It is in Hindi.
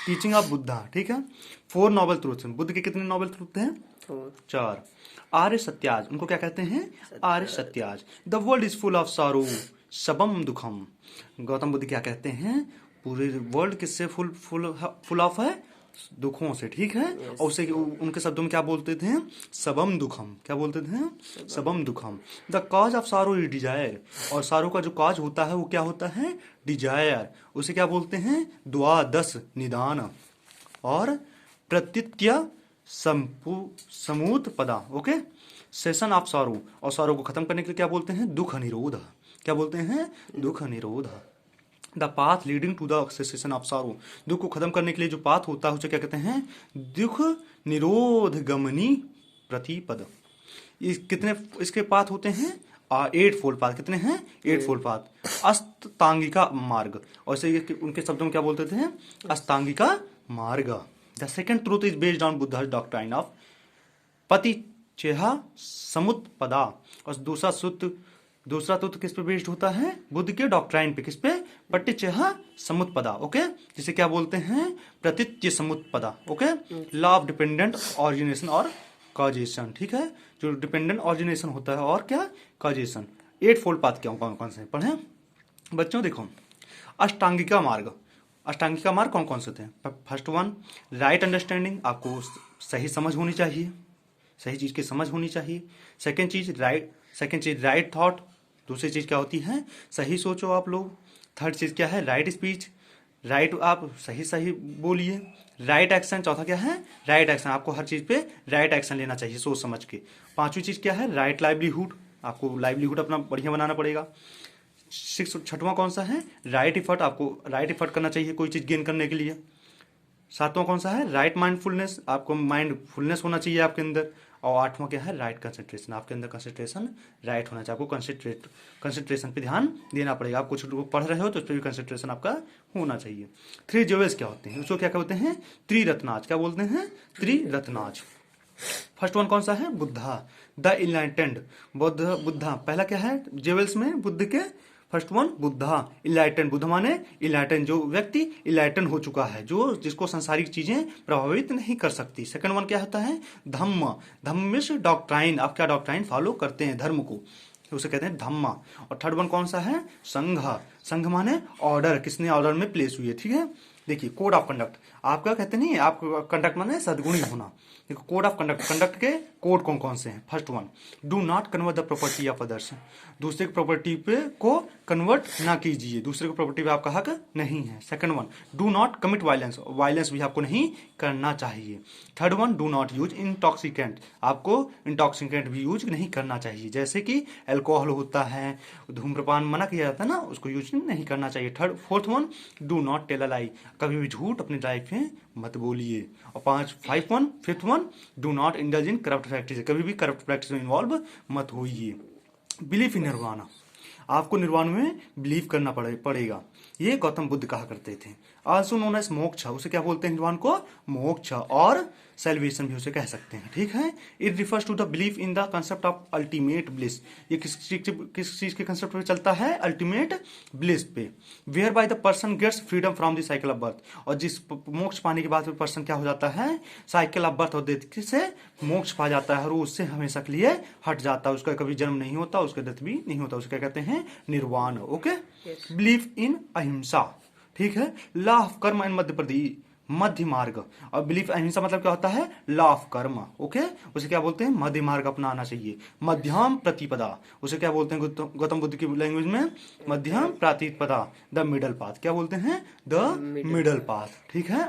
टीचिंग ऑफ बुद्धा, ठीक है। 4 नोबल ट्रूथ्स, बुद्ध के कितने नोबल ट्रूथ हैं? 4। आर्य सत्याज, उनको क्या कहते हैं? आर्य सत्याज। The world is full of sorrow सबम दुखम, गौतम बुद्ध क्या कहते हैं? पूरे वर्ल्ड किससे फुल ऑफ है? दुखों से, ठीक है। और उसे उनके शब्दों में क्या बोलते थे? सबम दुखम, क्या बोलते थे? सबम दुखम। द कॉज ऑफ सारो इज डिजायर, और सारो का जो कॉज होता है वो क्या होता है? डिजायर। उसे क्या बोलते हैं? द्वादश निदान। और प्रत्यय समूत पदा, ओके। सेशन ऑफ सारो, और सारो को खत्म करने के लिए क्या बोलते हैं? दुख निरोध, क्या बोलते हैं? दुख निरोध। The path leading to the cessation of sorrow, दुख को खत्म करने के लिए जो पाथ होता है उसे क्या कहते हैं? दुख निरोध गमनी प्रतिपद। कितने इसके पाथ होते हैं? 8 फोल्ड पाथ। कितने हैं? 8 फोल्ड पाथ। अष्टांगिका मार्ग, और इसे उनके शब्दों में क्या बोलते थे? अष्टांगिका मार्ग। The second truth is based on Buddha doctrine of Paticca Samuppada, और दूसरा तत्व किस पे बेस्ड होता है? बुद्ध के डॉक्ट्राइन पे। किस पे? पटिच्चेह समुत्पदा, ओके। जिसे क्या बोलते हैं? Pratitya Samutpada, okay. Law of dependent origination और कॉजेशन, ठीक है। जो डिपेंडेंट ऑरिजिनेशन होता है और क्या? कॉजेशन। 8 फोल्ड पाथ क्या कौन कौन से पढ़े बच्चों? देखो, अष्टांगिका मार्ग, अष्टांगिका मार्ग कौन कौन से थे? फर्स्ट वन, राइट अंडरस्टैंडिंग, आपको सही समझ होनी चाहिए, सही चीज की समझ होनी चाहिए। सेकेंड चीज राइट थॉट, दूसरी चीज क्या होती है? सही सोचो आप लोग। थर्ड चीज क्या है? राइट स्पीच, राइट आप सही बोलिए। राइट एक्शन, चौथा क्या है? राइट एक्शन, आपको हर चीज पे राइट एक्शन लेना चाहिए सोच समझ के। पांचवी चीज क्या है? राइट लाइवलीहुड, आपको लाइवलीहुड अपना बढ़िया बनाना पड़ेगा। छठवां कौन सा है? राइट इफर्ट, आपको राइट इफर्ट करना चाहिए कोई चीज गेन करने के लिए। सातवां कौन सा है? राइट माइंडफुलनेस, आपको माइंडफुलनेस होना चाहिए आपके अंदर। और आठवां क्या है? राइट कंसंट्रेशन, आपके अंदर कंसंट्रेशन राइट होना चाहिए। आपको कंसंट्रेशन पे ध्यान देना पड़ेगा। आप कुछ पढ़ रहे हो तो उस पर भी कंसंट्रेशन आपका होना चाहिए। 3 ज्वेल्स क्या होते हैं? उसको क्या कहते हैं? त्रिरत्नाज, क्या बोलते हैं? त्रिरत्नाज। फर्स्ट वन कौन सा है? बुद्धा, द इनलाइटेंड, बुद्धा पहला क्या है ज्वेल्स में? बुद्ध के फर्स्ट वन बुद्धा, इलाइटन, बुद्ध माने इलाइटन, जो व्यक्ति इलाइटन हो चुका है, जो जिसको संसारिक चीजें प्रभावित नहीं कर सकती। सेकंड वन क्या होता है? धम्म, धम्म डॉक्ट्राइन, आप क्या डॉक्ट्राइन फॉलो करते हैं धर्म को, उसे कहते हैं धम्मा। और थर्ड वन कौन सा है? संघ, संघ माने ऑर्डर, किसने ऑर्डर में प्लेस हुई है, ठीक है। देखिए कोड ऑफ कंडक्ट, आपका कहते नहीं, आप कंडक्ट माने सद्गुणी होना। देखो कोड ऑफ कंडक्ट, कंडक्ट के कोड कौन कौन से हैं? First one, do not convert the property of others, दूसरे की प्रॉपर्टी पे को कन्वर्ट ना कीजिए, दूसरे की प्रॉपर्टी पे आपका हक नहीं है। Second one, do not commit violence, violence भी आपको नहीं करना चाहिए। Third one, do not use intoxicant, आपको इंटॉक्सिकेंट भी यूज नहीं करना चाहिए, जैसे कि अल्कोहल होता है, धूम्रपान मना किया जाता है ना, उसको यूज नहीं करना चाहिए। Fourth one, do not tell a lie, कभी भी झूठ अपनी लाइफ में मत बोलिए। और fifth one, do not indulge in corrupt practice, कभी भी करप्ट प्रैक्टिस में इन्वॉल्व मत होइए। बिलीफ इन निर्वाणा, आपको निर्वाण में बिलीव करना पड़ेगा, ये गौतम बुद्ध कहा करते थे। आल्सो नोन एज मोक्ष, उसे क्या बोलते हैं निर्वाण को? मोक्ष, और सेल्वेशन भी उसे कह सकते हैं, ठीक है। It refers to the belief in the concept of ultimate bliss, ये किस चीज के कंसेप्ट पे चलता है? अल्टीमेट ब्लिस पे। Whereby the person gets freedom from the cycle of birth, और जिस मोक्ष पाने के बाद पर्सन क्या हो जाता है? साइकिल ऑफ बर्थ और डेथ से मोक्ष पा जाता है, और उससे हमेशा के लिए हट जाता है, उसका कभी जन्म नहीं होता, उसका डेथ भी नहीं होता, उसे क्या कहते हैं? निर्वाण, ओके। बिलीफ इन अहिंसा, ठीक है। लॉ ऑफ कर्म एंड मध्य मार्ग, और बिलीफ अहिंसा मतलब क्या होता है? लॉ ऑफ कर्म, ओके। उसे क्या बोलते हैं? मध्य मार्ग अपनाना चाहिए। मध्यम प्रतिपदा, उसे क्या बोलते हैं गौतम बुद्ध की लैंग्वेज में? मध्यम प्रतिपदा, द मिडल पाथ, क्या बोलते हैं? द मिडल पाथ, ठीक है।